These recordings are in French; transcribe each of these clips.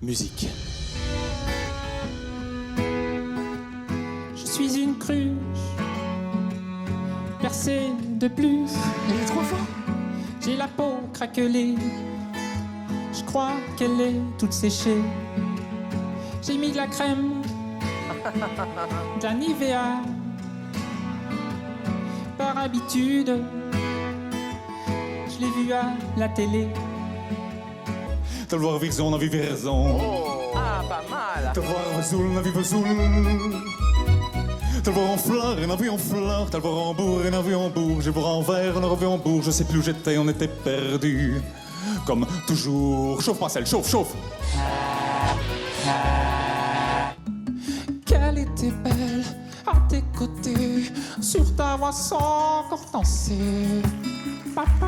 musique. Je suis une cruche, percée de plus. Il est trop fort. J'ai la peau craquelée, je crois qu'elle est toute séchée. J'ai mis de la crème, d'un Nivea, par habitude. Je l'ai vu à la télé. Te voir vision, na vive raison. Ah, pas mal. Te voir vesoul, na vive zoul. Te voir en fleurs, et na vie en fleurs. Te voir en bourg, et na vie en bourg. Je voir en verre, on a revu en bourg. Je sais plus où j'étais, on était perdus. Comme toujours. Chauffe, Marcel, chauffe, chauffe. Qu'elle était belle à tes côtés, sur ta voix sans encore danser. Papa,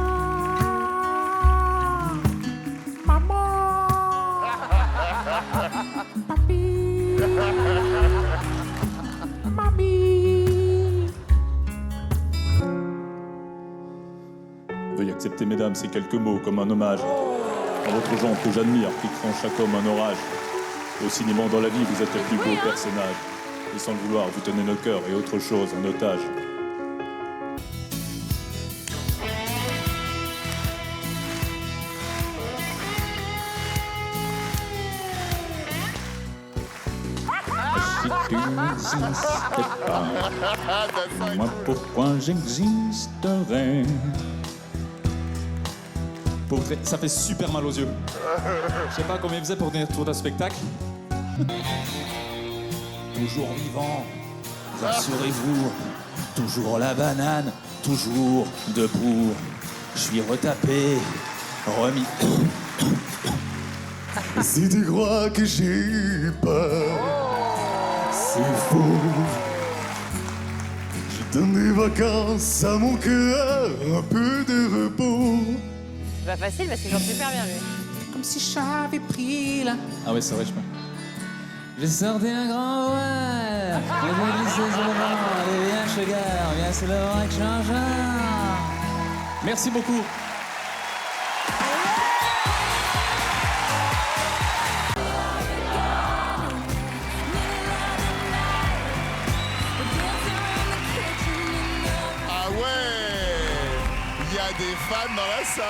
maman, papi, mamie. Veuillez accepter, mesdames, ces quelques mots comme un hommage à votre genre que j'admire, qui craint chaque homme un orage. Au cinéma, dans la vie, vous êtes les plus beaux personnages. Et sans le vouloir, vous tenez nos cœurs et autre chose en otage. Si tu n'existais pas, moi pourquoi j'existerais? Ça fait super mal aux yeux. Je sais pas combien il faisait pour tenir tour d'un spectacle. Toujours vivant, rassurez-vous, toujours la banane, toujours debout. Je suis retapé, remis. Si tu crois que j'ai peur, c'est faux. Je donne des vacances à mon cœur, un peu de repos. C'est pas facile parce qu'il chante super bien, lui. Comme si j'avais pris la... Ah ouais, c'est vrai, je peux. J'ai sorti un grand verre, j'ai glissé sur le vent, allez viens sugar, viens c'est le vrai que change. Merci beaucoup. Ah ouais, il y a des fans dans la salle.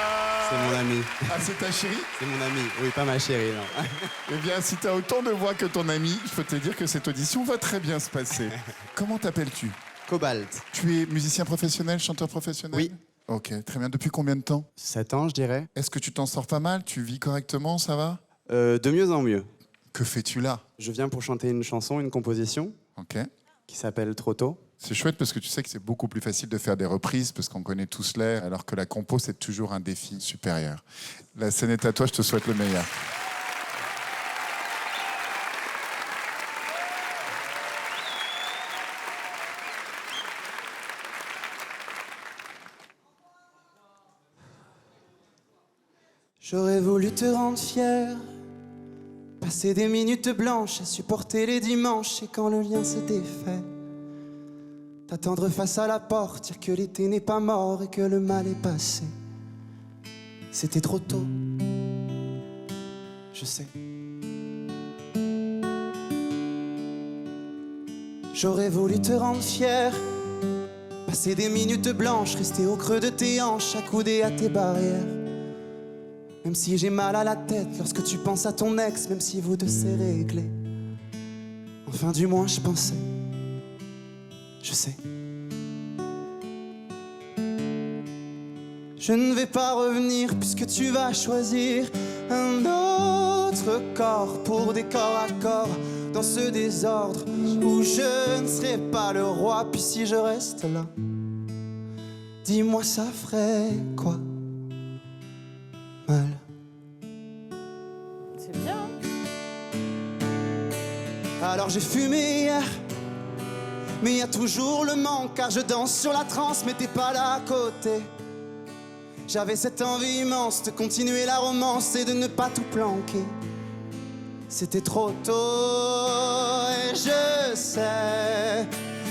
C'est mon ami. Ah, c'est ta chérie? C'est mon ami. Oui, pas ma chérie, non. Eh bien, si t'as autant de voix que ton ami, je peux te dire que cette audition va très bien se passer. Comment t'appelles-tu? Cobalt. Tu es musicien professionnel, chanteur professionnel? Oui. Ok, très bien. Depuis combien de temps? 7 ans, je dirais. Est-ce que tu t'en sors pas mal? Tu vis correctement, ça va? De mieux en mieux. Que fais-tu là? Je viens pour chanter une chanson, une composition, Ok. qui s'appelle Trop tôt. C'est chouette parce que tu sais que c'est beaucoup plus facile de faire des reprises parce qu'on connaît tous l'air, alors que la compo, c'est toujours un défi supérieur. La scène est à toi, je te souhaite le meilleur. J'aurais voulu te rendre fier, passer des minutes blanches à supporter les dimanches et quand le lien s'est défait, t'attendre face à la porte, dire que l'été n'est pas mort et que le mal est passé. C'était trop tôt, je sais. J'aurais voulu te rendre fier, passer des minutes blanches, rester au creux de tes hanches, accoudé à tes barrières. Même si j'ai mal à la tête lorsque tu penses à ton ex, même si vous deux c'est réglé. Enfin du moins je pensais, je sais. Je ne vais pas revenir puisque tu vas choisir un autre corps pour des corps à corps dans ce désordre où je ne serai pas le roi. Puis si je reste là, dis-moi ça ferait quoi? Mal. C'est bien. Alors j'ai fumé hier, mais y a toujours le manque car je danse sur la transe mais t'es pas là à côté. J'avais cette envie immense de continuer la romance et de ne pas tout planquer. C'était trop tôt et je sais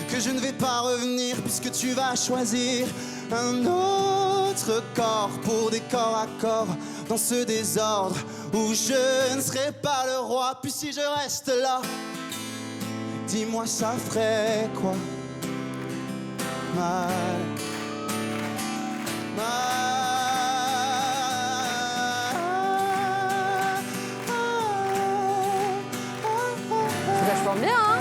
que je ne vais pas revenir puisque tu vas choisir un autre corps pour des corps à corps dans ce désordre Ou je ne serai pas le roi. Puis si je reste là, dis-moi ça ferait quoi? Mal. C'est vachement bien, hein?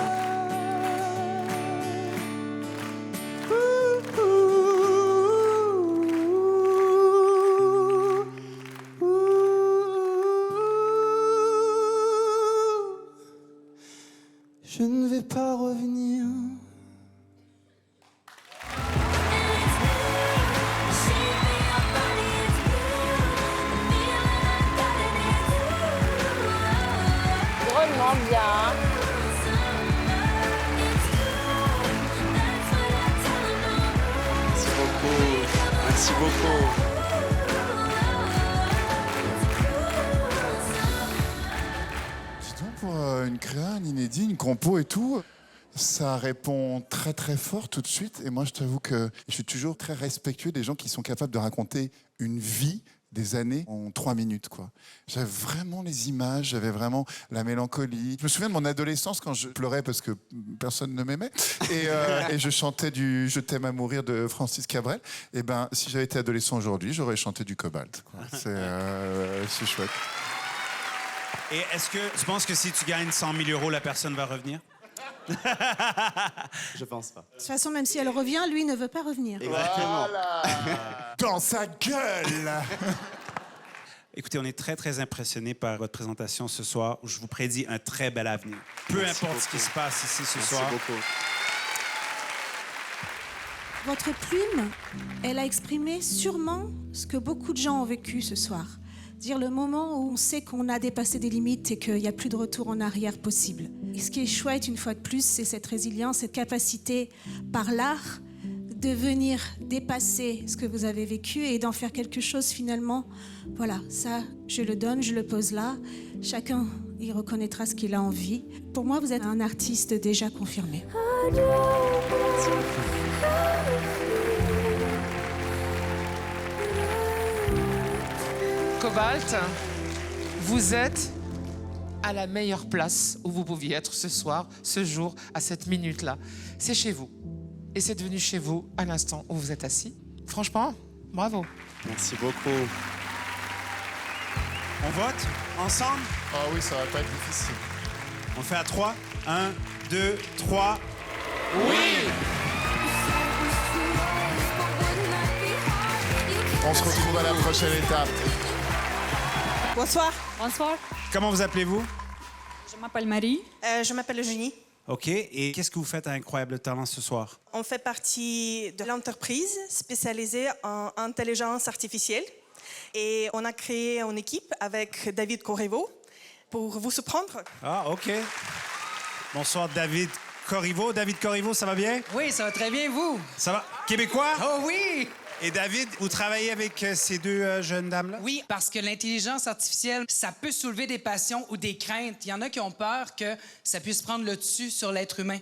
Je ne vais pas revenir. Drôlement bien. Merci beaucoup. Merci beaucoup. Dis donc, pour une créa, un inédit, une compo et tout, ça répond très très fort tout de suite. Et moi, je t'avoue que je suis toujours très respectueux des gens qui sont capables de raconter une vie, des années, en 3 minutes, quoi. J'avais vraiment les images, j'avais vraiment la mélancolie. Je me souviens de mon adolescence quand je pleurais parce que personne ne m'aimait. Et je chantais du « Je t'aime à mourir » de Francis Cabrel. Et ben, si j'avais été adolescent aujourd'hui, j'aurais chanté du Cobalt, quoi. C'est chouette. Et est-ce que tu penses que si tu gagnes 100 000 euros, la personne va revenir? Je pense pas. De toute façon, même si elle revient, lui ne veut pas revenir. Exactement. Dans sa gueule! Écoutez, on est très, très impressionnés par votre présentation ce soir. Je vous prédis un très bel avenir. Peu importe ce qui se passe ici ce soir. Merci beaucoup. Votre plume, elle a exprimé sûrement ce que beaucoup de gens ont vécu ce soir. Dire le moment où on sait qu'on a dépassé des limites et qu'il n'y a plus de retour en arrière possible. Et ce qui est chouette, une fois de plus, c'est cette résilience, cette capacité par l'art de venir dépasser ce que vous avez vécu et d'en faire quelque chose finalement. Voilà, ça, je le donne, je le pose là. Chacun y reconnaîtra ce qu'il a envie. Pour moi, vous êtes un artiste déjà confirmé. Cobalt, vous êtes à la meilleure place où vous pouviez être ce soir, ce jour, à cette minute-là. C'est chez vous. Et c'est devenu chez vous à l'instant où vous êtes assis. Franchement, bravo. Merci beaucoup. On vote ensemble? Ah oui, ça va pas être difficile. On fait à 3. 1, 2, 3. On se retrouve à la prochaine étape. Bonsoir. Bonsoir. Comment vous appelez-vous? Je m'appelle Marie. Je m'appelle Eugénie. OK. Et qu'est-ce que vous faites à Incroyable Talent ce soir? On fait partie de l'entreprise spécialisée en intelligence artificielle. Et on a créé une équipe avec David Corriveau pour vous surprendre. Ah, OK. Bonsoir, David Corriveau. David Corriveau, ça va bien? Oui, ça va très bien, vous? Ça va? Québécois? Oh oui! Et David, vous travaillez avec ces deux jeunes dames-là? Oui, parce que l'intelligence artificielle, ça peut soulever des passions ou des craintes. Il y en a qui ont peur que ça puisse prendre le dessus sur l'être humain.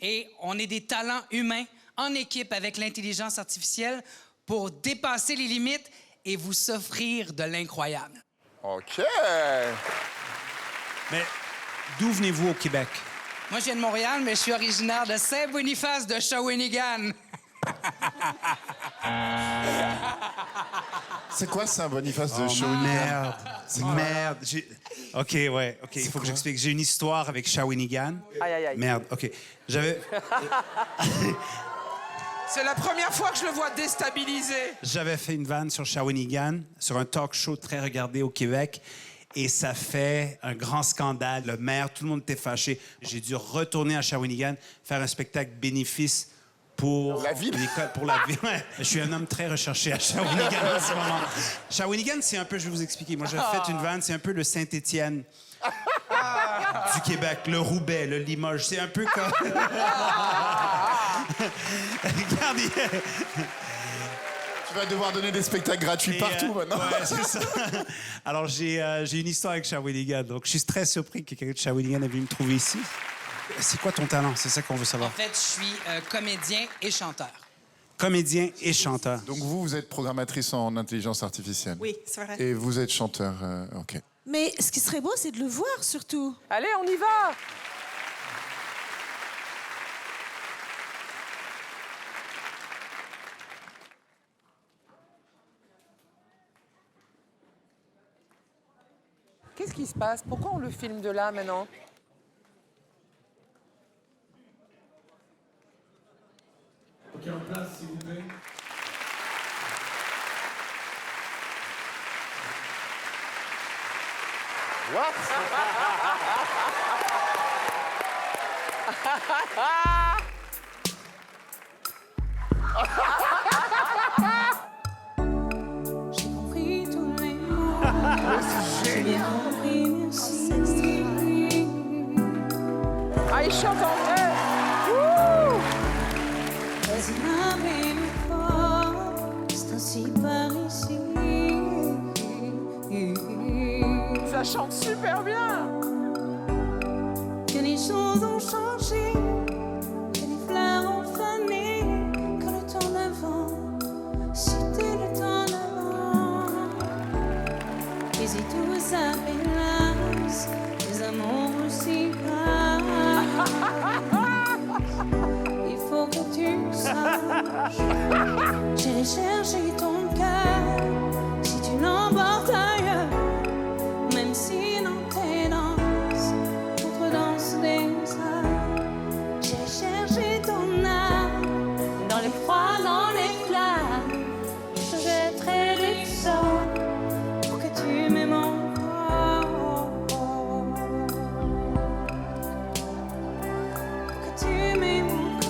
Et on est des talents humains en équipe avec l'intelligence artificielle pour dépasser les limites et vous offrir de l'incroyable. OK. Mais d'où venez-vous au Québec? Moi, je viens de Montréal, mais je suis originaire de Saint-Boniface de Shawinigan. C'est quoi ça, Boniface de Oh, Shawinigan? merde. OK, ouais. OK, il faut que j'explique. J'ai une histoire avec Shawinigan. Aïe, aïe, aïe. Merde, OK. J'avais C'est la première fois que je le vois déstabilisé. fait une vanne sur Shawinigan, sur un talk show très regardé au Québec. Et ça fait un grand scandale. Le maire, tout le monde était fâché. J'ai dû retourner à Shawinigan, faire un spectacle bénéfice pour la ville. Pour la ville. Ouais. Je suis un homme très recherché à Shawinigan en ce moment. Shawinigan, c'est un peu, je vais vous expliquer. Moi, j'ai fait une vanne, c'est un peu le Saint-Étienne du Québec, le Roubaix, le Limoges. C'est un peu comme... Regardez. Tu vas devoir donner des spectacles gratuits partout maintenant. Ouais, c'est ça. Alors, j'ai une histoire avec Shawinigan. Donc, je suis très surpris que quelqu'un de Shawinigan ait vu me trouver ici. C'est quoi ton talent? C'est ça qu'on veut En savoir. fait, je suis comédien et chanteur. Comédien et chanteur. Donc vous êtes programmatrice en intelligence artificielle. Oui, c'est vrai. Et vous êtes chanteur, OK. Mais ce qui serait beau, c'est de le voir, surtout. Allez, on y va. Qu'est-ce qui se passe? Pourquoi on le filme de là, maintenant? Ok, en place, s'il vous plaît. J'ai compris tous les mots. J'ai bien compris, merci. Ah, il chante en vrai. Wouh! Vas-y, ma baby, c'est ainsi par ici. Ça chante super bien. Que les choses ont changé, que les fleurs ont fané, que le temps d'avant, c'était le temps d'avant. Et si tout ça hélas, les amours aussi passent. Il faut que tu saches, j'ai cherché ton cœur, si tu l'emportes ailleurs. Même si dans tes danses, contredanse des âmes, j'ai cherché ton âme, dans les froids, dans les flammes, je jetterai des sorts pour que tu m'aimes encore, pour que tu m'aimes encore.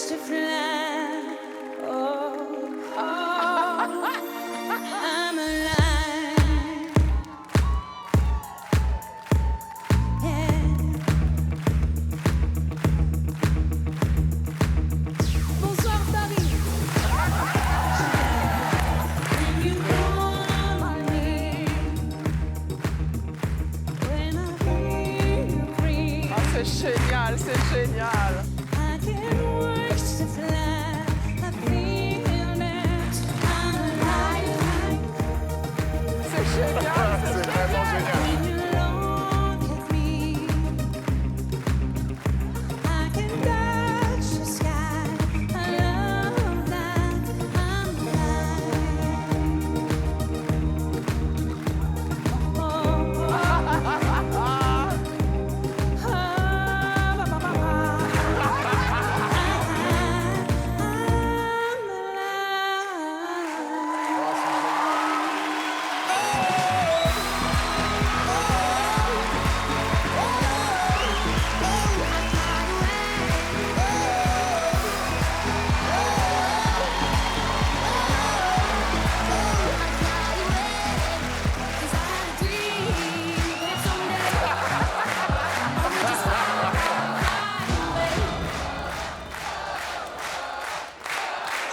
To fly, oh, oh, I'm alive. Yeah. Bonsoir Paris. When you call me, when I hear you breathe. Ah, c'est génial, c'est génial. I can't wait to fly. I feel that I'm alive. C'est génial, C'est vraiment génial. When you look at me, I can touch the sky. I love that I'm alive. Oh,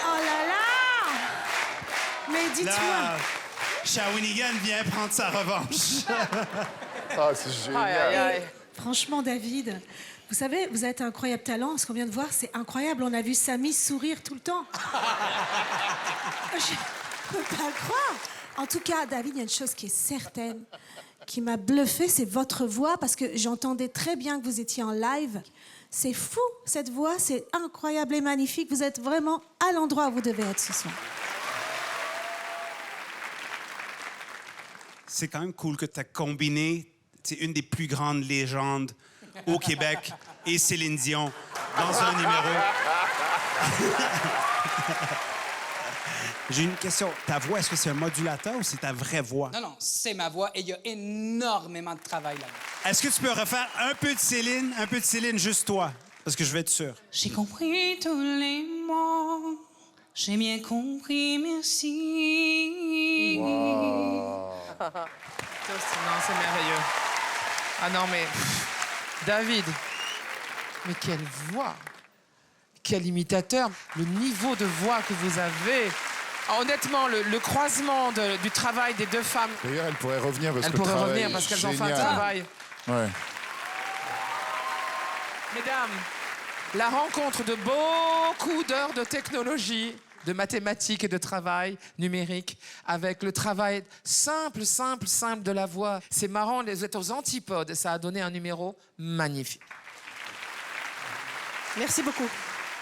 Oh là là! Mais dites-moi. Là, Shawinigan vient prendre sa revanche. Ah, c'est génial. Aïe, aïe, aïe. Franchement, David, vous savez, vous êtes un incroyable talent. Ce qu'on vient de voir, c'est incroyable. On a vu Samy sourire tout le temps. Je peux pas le croire. En tout cas, David, il y a une chose qui est certaine, qui m'a bluffé, c'est votre voix, parce que j'entendais très bien que vous étiez en live. C'est fou, cette voix, c'est incroyable et magnifique. Vous êtes vraiment à l'endroit où vous devez être ce soir. C'est quand même cool que tu as combiné une des plus grandes légendes au Québec et Céline Dion dans un numéro. J'ai une question. Ta voix, est-ce que c'est un modulateur ou c'est ta vraie voix? Non, non, c'est ma voix et il y a énormément de travail là-dedans. Est-ce que tu peux refaire un peu de Céline, juste toi? Parce que je vais être sûr. J'ai compris tous les mots, j'ai bien compris, merci. Non, c'est merveilleux. Ah non, mais... David, mais quelle voix! Quel imitateur! Le niveau de voix que vous avez... Ah, honnêtement, le croisement du travail des deux femmes... D'ailleurs, elle pourrait revenir parce Elles que le pourraient travail revenir est parce qu'elles ont fait un génial. travail. Ouais. Mesdames, la rencontre de beaucoup d'heures de technologie, de mathématiques et de travail numérique avec le travail simple de la voix. C'est marrant, vous êtes aux antipodes et ça a donné un numéro magnifique. Merci beaucoup.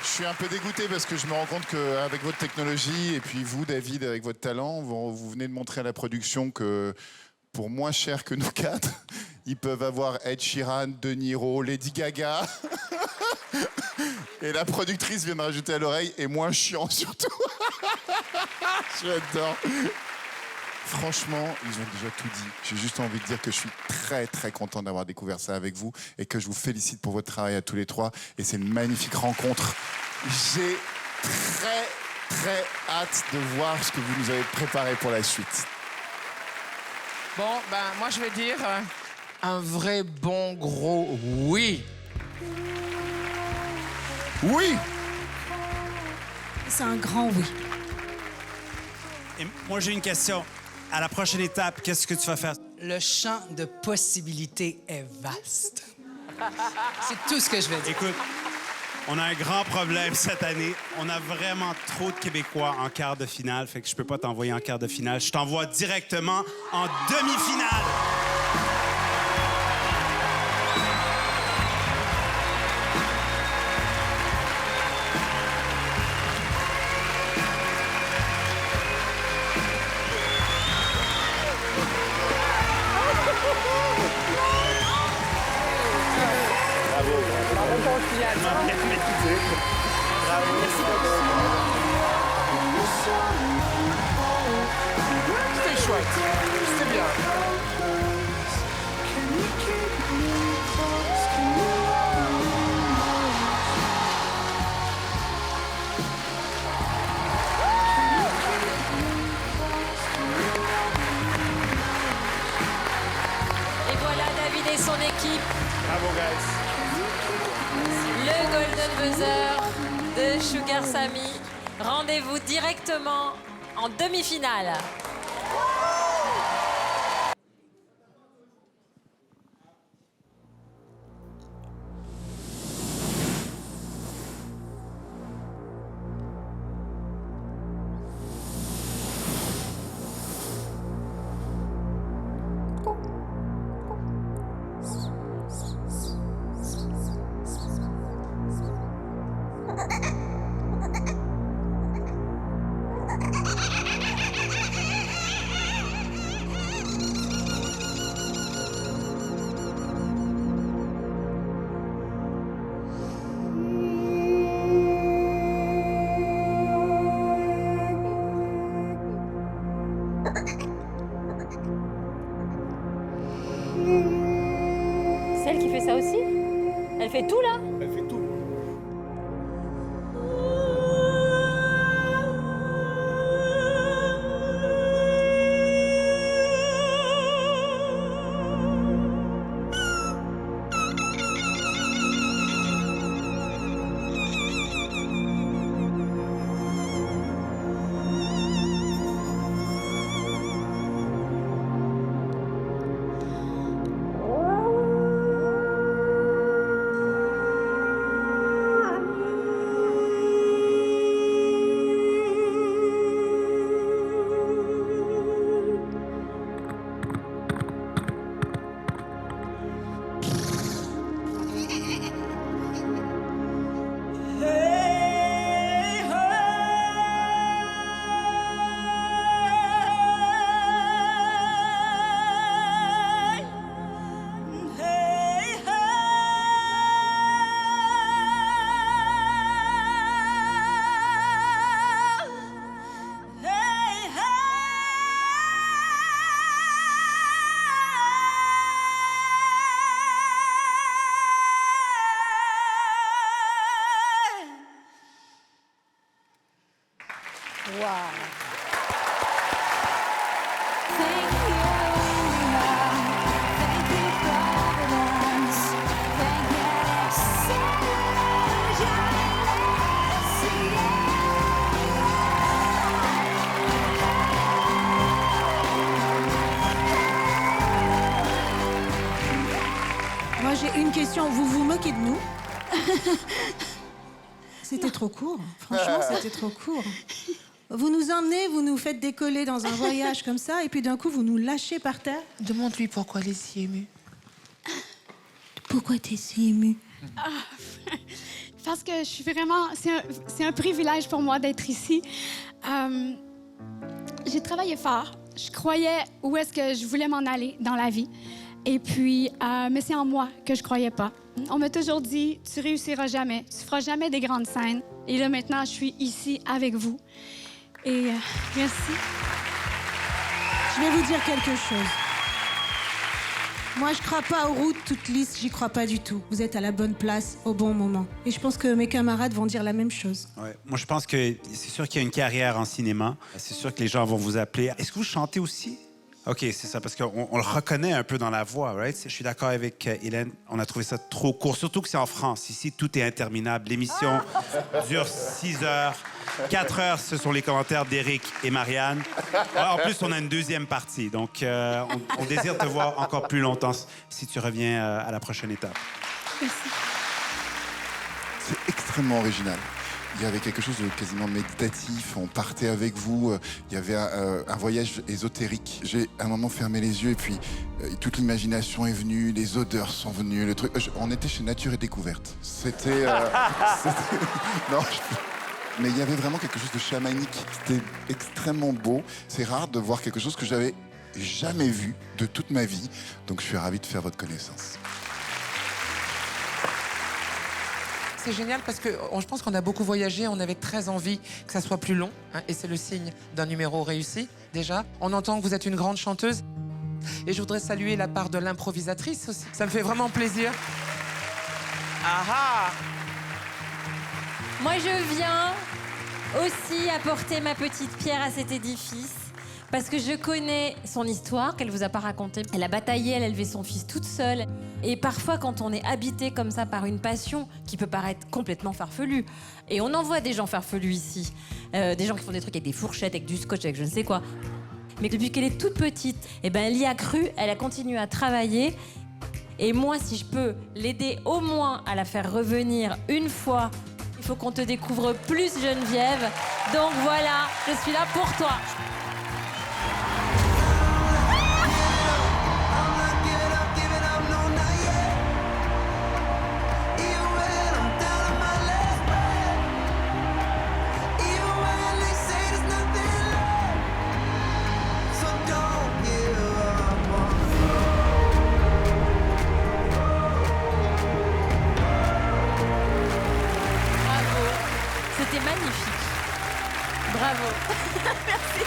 Je suis un peu dégoûté parce que je me rends compte qu'avec votre technologie et puis vous, David, avec votre talent, vous venez de montrer à la production que pour moins cher que nous quatre, ils peuvent avoir Ed Sheeran, De Niro, Lady Gaga. Et la productrice vient de rajouter à l'oreille et moins chiant surtout. J'adore. Franchement, ils ont déjà tout dit. J'ai juste envie de dire que je suis très content d'avoir découvert ça avec vous et que je vous félicite pour votre travail à tous les trois. Et c'est une magnifique rencontre. J'ai très hâte de voir ce que vous nous avez préparé pour la suite. Bon, ben moi je vais dire un vrai bon gros oui. Oui! C'est un grand oui. Et moi, j'ai une question. À la prochaine étape, qu'est-ce que tu vas faire? Le champ de possibilités est vaste. C'est tout ce que je vais dire. Écoute, on a un grand problème cette année. On a vraiment trop de Québécois en quart de finale, fait que je peux pas t'envoyer en quart de finale. Je t'envoie directement en demi-finale. C'était chouette, c'était bien. Et voilà David et son équipe. Bravo, guys. Le Golden Buzzer de Sugar Sammy. Rendez-vous directement en demi-finale. Celle qui fait ça aussi? Elle fait tout là? Elle fait tout. Moi, j'ai une question. Vous vous moquez de nous? C'était trop court. Franchement, c'était trop court. Vous nous emmenez, vous nous faites décoller dans un voyage comme ça, et puis d'un coup, vous nous lâchez par terre. Demande-lui pourquoi elle est si émue. Pourquoi t'es si émue? Parce que je suis vraiment... C'est un privilège pour moi d'être ici. J'ai travaillé fort. Je croyais où est-ce que je voulais m'en aller dans la vie. Et puis, mais c'est en moi que je croyais pas. On m'a toujours dit, tu réussiras jamais, tu feras jamais des grandes scènes. Et là, maintenant, je suis ici avec vous. Et merci. Je vais vous dire quelque chose. Moi, je crois pas aux routes toutes lisses, j'y crois pas du tout. Vous êtes à la bonne place, au bon moment. Et je pense que mes camarades vont dire la même chose. Ouais. Moi, je pense que c'est sûr qu'il y a une carrière en cinéma. C'est sûr que les gens vont vous appeler. Est-ce que vous chantez aussi? OK, c'est ça, parce qu'on le reconnaît un peu dans la voix, right? Je suis d'accord avec Hélène. On a trouvé ça trop court, surtout que c'est en France. Ici, tout est interminable. L'émission dure 6 heures. 4 heures, ce sont les commentaires d'Éric et Marianne. En plus, on a une deuxième partie. Donc, on désire te voir encore plus longtemps si tu reviens à la prochaine étape. Merci. C'est extrêmement original. Il y avait quelque chose de quasiment méditatif. On partait avec vous. Il y avait un voyage ésotérique. J'ai à un moment fermé les yeux et puis toute l'imagination est venue, les odeurs sont venues, le truc. On était chez Nature et Découverte. C'était... Non, mais il y avait vraiment quelque chose de chamanique. C'était extrêmement beau. C'est rare de voir quelque chose que j'avais jamais vu de toute ma vie. Donc je suis ravi de faire votre connaissance. C'est génial parce que je pense qu'on a beaucoup voyagé, on avait très envie que ça soit plus long, hein, et c'est le signe d'un numéro réussi, déjà. On entend que vous êtes une grande chanteuse. Et je voudrais saluer la part de l'improvisatrice aussi. Ça me fait vraiment plaisir. Ah ah! Moi, je viens aussi apporter ma petite pierre à cet édifice parce que je connais son histoire qu'elle vous a pas racontée. Elle a bataillé, elle a élevé son fils toute seule. Et parfois, quand on est habité comme ça par une passion qui peut paraître complètement farfelue, et on en voit des gens farfelus ici, des gens qui font des trucs avec des fourchettes, avec du scotch, avec je ne sais quoi. Mais depuis qu'elle est toute petite, eh ben, elle y a cru, elle a continué à travailler. Et moi, si je peux l'aider au moins à la faire revenir une fois, il faut qu'on te découvre plus, Geneviève. Donc voilà, je suis là pour toi. C'était magnifique. Bravo. Merci.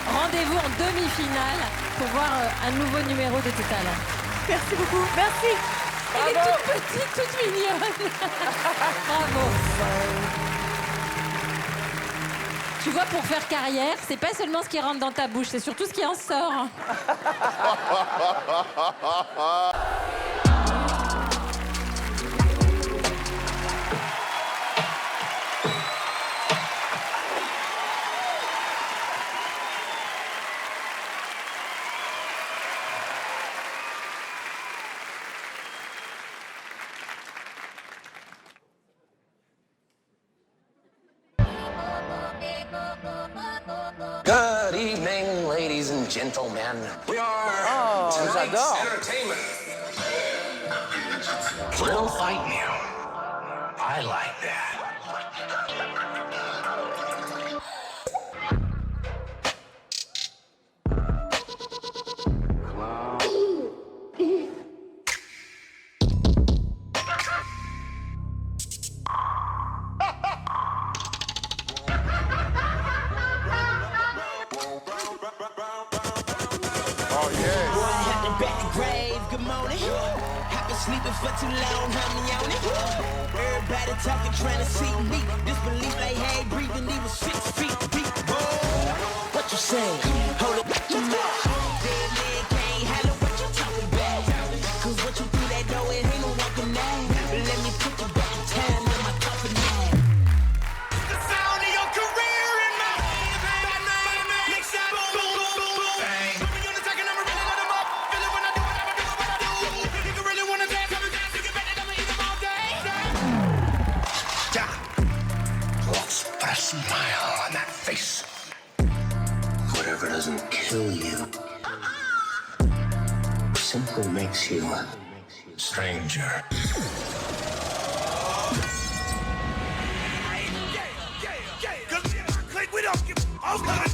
Rendez-vous en demi-finale pour voir un nouveau numéro de tes talents. Merci beaucoup. Merci. Elle est toute petite, toute mignonne. Bravo. Tu vois, pour faire carrière, c'est pas seulement ce qui rentre dans ta bouche, c'est surtout ce qui en sort. Good evening, ladies and gentlemen. We are tonight's entertainment. Little fight meal. I like that. Sleeping for too long, I'm yawning. Everybody talking, trying to see me. Disbelief they had breathing, he was 6 feet deep. What you say? Hold up, what you mouth? Dead man can't handle what you talking about. Cause what you through that door, it ain't no walking now. Let me take you back in time in my company. The sound of your career in my next shot, boom, boom, boom, boom, boom. Bang. Put me on the second, I'ma really let 'em up. Feel it when I do what I do, what I do. You can really wanna dance, every dance, you can bet that I'ma eat them all day. smile on that face. Whatever doesn't kill you simply makes you a stranger. Click, we don't give. Oh, God.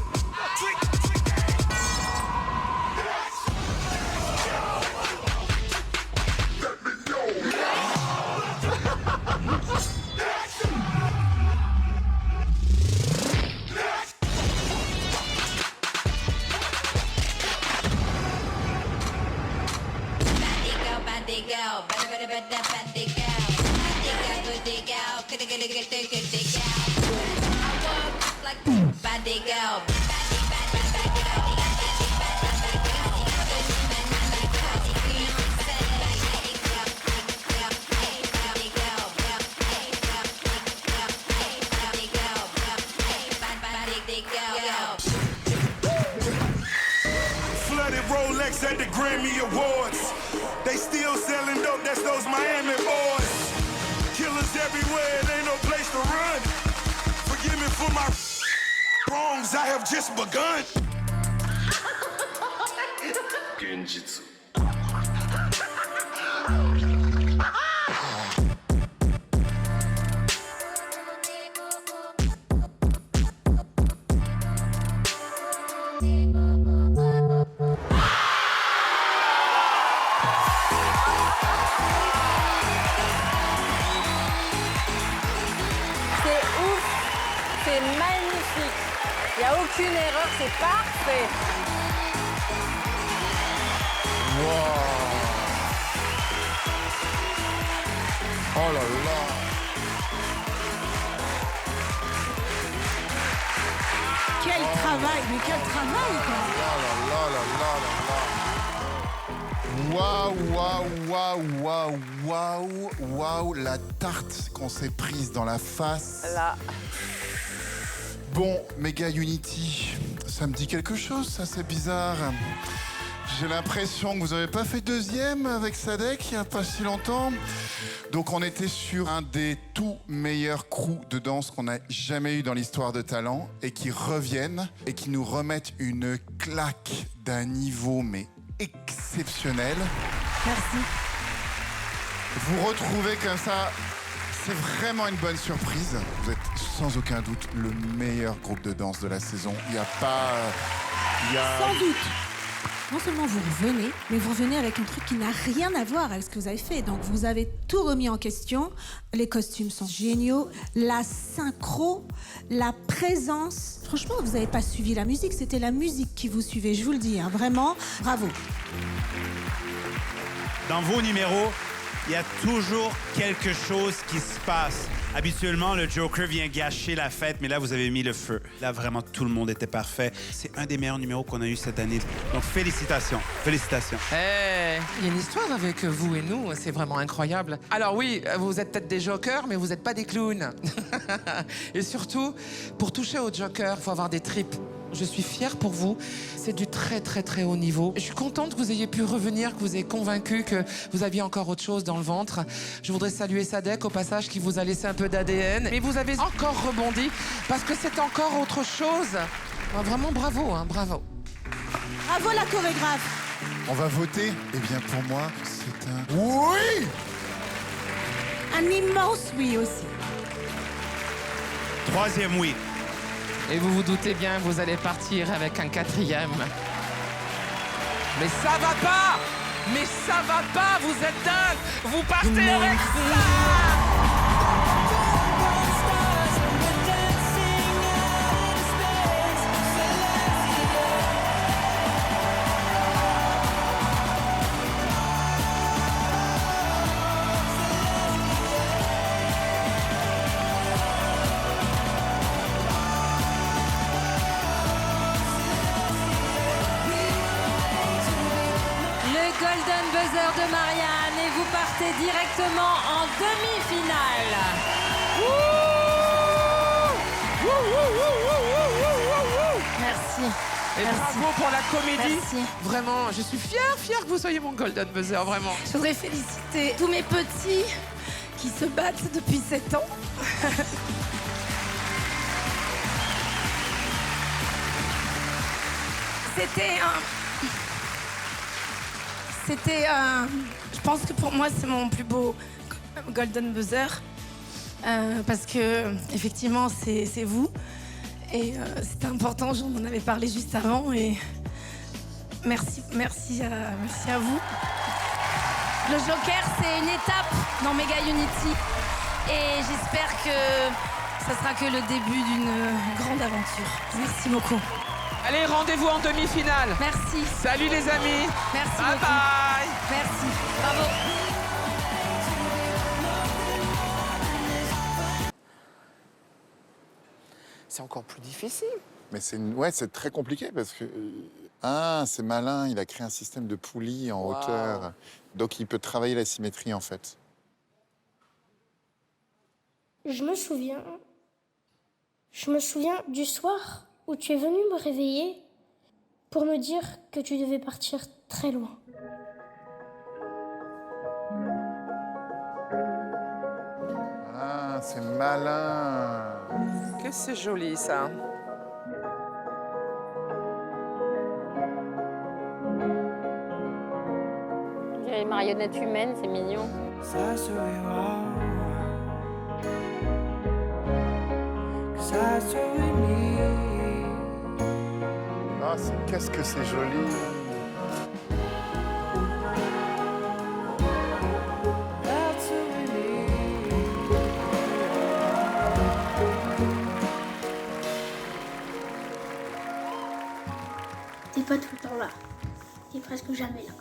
Flooded Rolex at the Grammy Awards. They still selling dope, that's those Miami boys. Killers everywhere, it ain't no place to run. Forgive me for my wrongs, I have just begun. Genjitsu. C'est magnifique. Il n'y a aucune erreur, c'est parfait. Wow. Oh là là. Quel travail, mais quel travail Waouh, waouh, waouh, waouh, waouh, la tarte qu'on s'est prise dans la face. Là. Bon, Mega Unity, ça me dit quelque chose, ça, c'est bizarre. J'ai l'impression que vous n'avez pas fait deuxième avec Sadek il n'y a pas si longtemps. Donc on était sur un des tout meilleurs crews de danse qu'on a jamais eu dans l'histoire de Talent et qui reviennent et qui nous remettent une claque d'un niveau mais exceptionnel. Merci. Vous retrouvez comme ça, c'est vraiment une bonne surprise. Vous êtes sans aucun doute le meilleur groupe de danse de la saison. Il n'y a pas... Sans doute. Non seulement vous revenez, mais vous revenez avec un truc qui n'a rien à voir avec ce que vous avez fait. Donc vous avez tout remis en question. Les costumes sont géniaux. La synchro, la présence. Franchement, vous n'avez pas suivi la musique. C'était la musique qui vous suivait, je vous le dis. Hein. Vraiment, bravo. Dans vos numéros, il y a toujours quelque chose qui se passe. Habituellement, le Joker vient gâcher la fête, mais là, vous avez mis le feu. Là, vraiment, tout le monde était parfait. C'est un des meilleurs numéros qu'on a eu cette année. Donc, félicitations. Félicitations. Hey, il y a une histoire avec vous et nous, c'est vraiment incroyable. Alors oui, vous êtes peut-être des jokers, mais vous n'êtes pas des clowns. Et surtout, pour toucher au Joker, il faut avoir des tripes. Je suis fière pour vous. C'est du très, très, très haut niveau. Je suis contente que vous ayez pu revenir, que vous ayez convaincu que vous aviez encore autre chose dans le ventre. Je voudrais saluer Sadek, au passage, qui vous a laissé un peu d'ADN. Mais vous avez encore rebondi, parce que c'est encore autre chose. Vraiment, bravo, hein, bravo. Bravo la chorégraphe. On va voter. Eh bien, pour moi, c'est un... Oui! Un immense oui aussi. Troisième oui. Et vous vous doutez bien, vous allez partir avec un quatrième. Mais ça va pas! Mais ça va pas! Vous êtes dingue! Vous partez avec ça! Golden Buzzer de Marianne et vous partez directement en demi-finale. Merci. Et bravo pour la comédie. Merci. Vraiment, je suis fière que vous soyez mon Golden Buzzer, vraiment. Je voudrais féliciter tous mes petits qui se battent depuis 7 ans. Je pense que pour moi, c'est mon plus beau golden buzzer. Parce que, effectivement, c'est vous. Et c'était important, j'en en avais parlé juste avant. Et merci à vous. Le Joker, c'est une étape dans Mega Unity. Et j'espère que ça sera que le début d'une grande aventure. Merci beaucoup. Allez, rendez-vous en demi-finale. Merci. Salut les amis. Merci bye beaucoup. Bye. Merci. Bravo. C'est encore plus difficile. Mais c'est très compliqué parce que... c'est malin, il a créé un système de poulies en hauteur. Donc il peut travailler la symétrie en fait. Je me souviens du soir où tu es venu me réveiller pour me dire que tu devais partir très loin. Ah, c'est malin. Que c'est joli ça. On dirait une marionnette humaine, c'est mignon. Ah, qu'est-ce que c'est joli. T'es pas tout le temps là. T'es presque jamais là.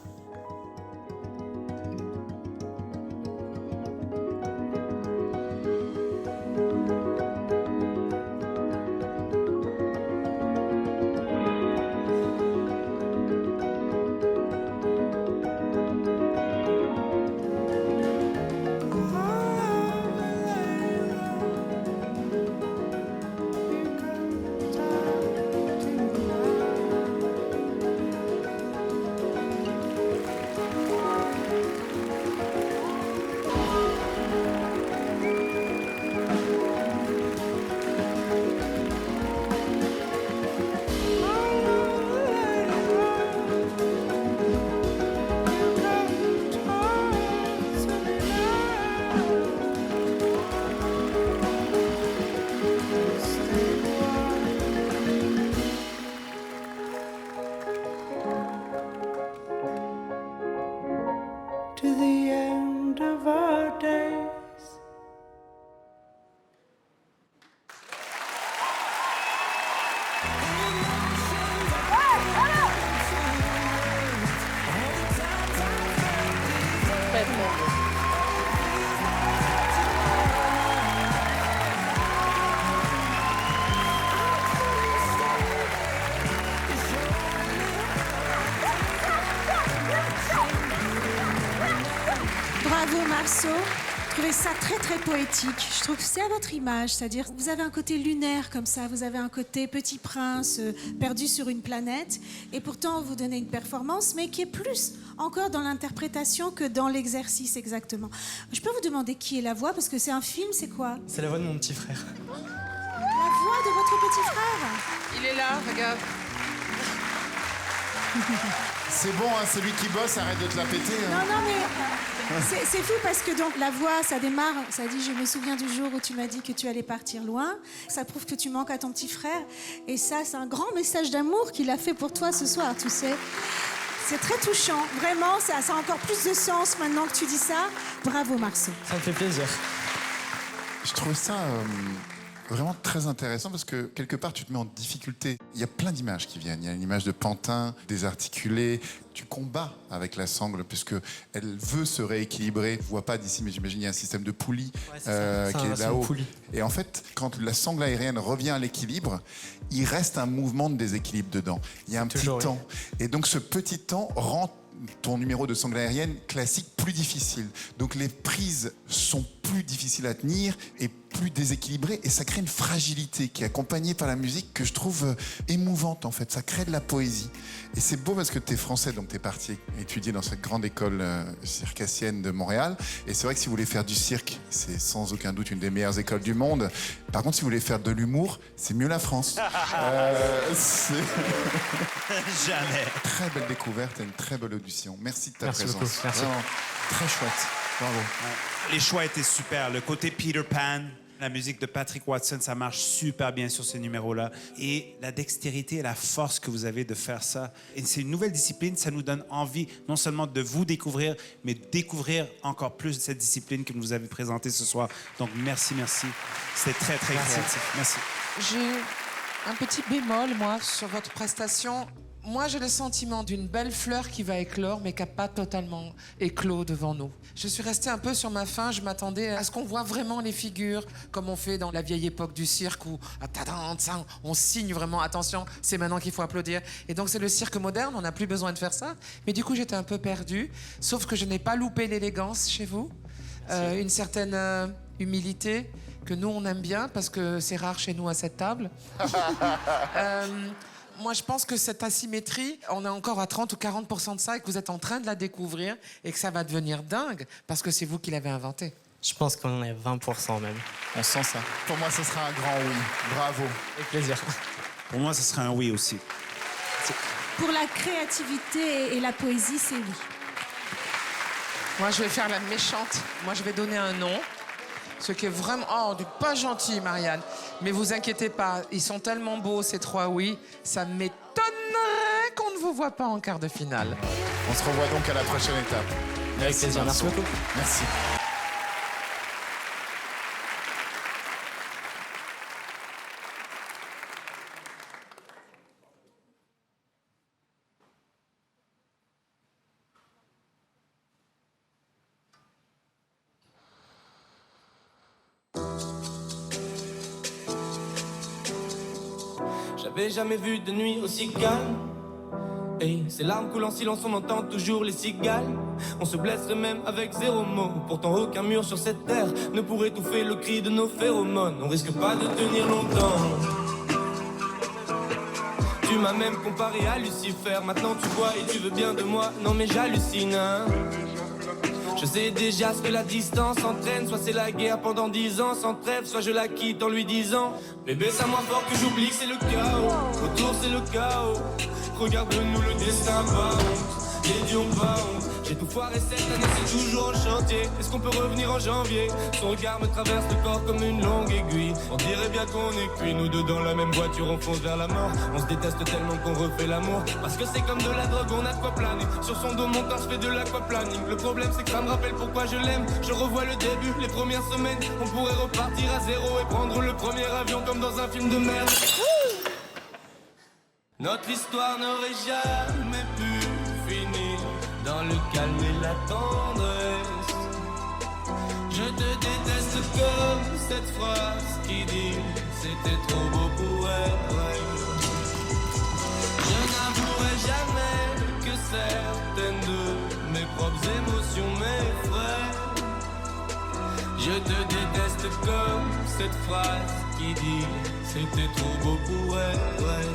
To the end of our days. Bravo Marceau. Je trouvais ça très très poétique. Je trouve que c'est à votre image, c'est-à-dire vous avez un côté lunaire comme ça, vous avez un côté petit prince perdu sur une planète, et pourtant vous donnez une performance, mais qui est plus encore dans l'interprétation que dans l'exercice exactement. Je peux vous demander qui est la voix, parce que c'est un film, c'est quoi? C'est la voix de mon petit frère. La voix de votre petit frère? Il est là, regarde. C'est bon, hein, c'est lui qui bosse, arrête de te la péter. Hein. Non, non, mais c'est fou parce que donc la voix, ça démarre, ça dit « Je me souviens du jour où tu m'as dit que tu allais partir loin ». Ça prouve que tu manques à ton petit frère. Et ça, c'est un grand message d'amour qu'il a fait pour toi ce soir, tu sais. C'est très touchant. Vraiment, ça a encore plus de sens maintenant que tu dis ça. Bravo, Marceau. Ça me fait plaisir. Je trouve ça vraiment très intéressant parce que quelque part tu te mets en difficulté. Il y a plein d'images qui viennent. Il y a une image de pantin, désarticulé. Tu combats avec la sangle puisque elle veut se rééquilibrer. Je vois pas d'ici, mais j'imagine il y a un système de poulie qui est là-haut. Et en fait, quand la sangle aérienne revient à l'équilibre, il reste un mouvement de déséquilibre dedans. Il y a un petit temps. Et donc ce petit temps rend ton numéro de sangle aérienne classique plus difficile. Donc les prises sont plus difficiles à tenir et plus déséquilibrées et ça crée une fragilité qui est accompagnée par la musique que je trouve émouvante en fait. Ça crée de la poésie. Et c'est beau parce que tu es français, donc tu es parti étudier dans cette grande école circassienne de Montréal. Et c'est vrai que si vous voulez faire du cirque, c'est sans aucun doute une des meilleures écoles du monde. Par contre, si vous voulez faire de l'humour, c'est mieux la France. Jamais. Très belle découverte et une très belle audition. Merci de ta Merci présence. beaucoup. Merci. Vraiment, très chouette. Bravo. Les choix étaient super. Le côté Peter Pan, la musique de Patrick Watson, ça marche super bien sur ces numéros-là. Et la dextérité et la force que vous avez de faire ça. Et c'est une nouvelle discipline, ça nous donne envie non seulement de vous découvrir, mais de découvrir encore plus de cette discipline que vous avez présentée ce soir. Donc merci, merci. C'était très, très créatif. Merci. J'ai un petit bémol, moi, sur votre prestation. Moi, j'ai le sentiment d'une belle fleur qui va éclore, mais qui n'a pas totalement éclos devant nous. Je suis restée un peu sur ma faim. Je m'attendais à ce qu'on voit vraiment les figures, comme on fait dans la vieille époque du cirque, où on signe vraiment, attention, c'est maintenant qu'il faut applaudir. Et donc, c'est le cirque moderne, on n'a plus besoin de faire ça. Mais du coup, j'étais un peu perdue, sauf que je n'ai pas loupé l'élégance chez vous. Une certaine humilité que nous, on aime bien, parce que c'est rare chez nous à cette table. Moi, je pense que cette asymétrie, on est encore à 30 ou 40% de ça et que vous êtes en train de la découvrir et que ça va devenir dingue parce que c'est vous qui l'avez inventé. Je pense qu'on est à 20% même. On sent ça. Pour moi, ce sera un grand oui. Bravo. Avec plaisir. Pour moi, ce serait un oui aussi. Pour la créativité et la poésie, c'est oui. Moi, je vais faire la méchante. Moi, je vais donner un nom. Ce qui est vraiment... Oh, pas gentil, Marianne. Mais vous inquiétez pas, ils sont tellement beaux, ces trois oui. Ça m'étonnerait qu'on ne vous voit pas en quart de finale. On se revoit donc à la prochaine étape. Avec plaisir, merci beaucoup. Merci. J'avais jamais vu de nuit aussi calme. Et ces larmes coulent en silence, on entend toujours les cigales. On se blesserait même avec zéro mot. Pourtant aucun mur sur cette terre ne pourrait étouffer le cri de nos phéromones. On risque pas de tenir longtemps. Tu m'as même comparé à Lucifer. Maintenant tu vois et tu veux bien de moi. Non mais j'hallucine, hein. Je sais déjà ce que la distance entraîne. Soit c'est la guerre pendant 10 ans sans trêve, soit je la quitte en lui disant: bébé, c'est à moi fort que j'oublie que c'est le chaos. Autour c'est le chaos. Regarde-nous, le destin va honte. Les dieux ont pas honte. J'ai tout foiré cette année, c'est toujours en chantier. Est-ce qu'on peut revenir en janvier? Son regard me traverse le corps comme une longue aiguille. On dirait bien qu'on est cuits, nous deux dans la même voiture, on fonce vers la mort. On se déteste tellement qu'on refait l'amour. Parce que c'est comme de la drogue, on a de quoi planer. Sur son dos, mon corps se fait de l'aquaplaning. Le problème c'est que ça me rappelle pourquoi je l'aime. Je revois le début, les premières semaines. On pourrait repartir à zéro et prendre le premier avion comme dans un film de merde. Notre histoire n'aurait jamais pu finir dans le calme et la tendresse. Je te déteste comme cette phrase qui dit c'était trop beau pour être vrai. Je n'avouerai jamais que certaines de mes propres émotions m'effraient. Je te déteste comme cette phrase qui dit c'était trop beau pour être vrai.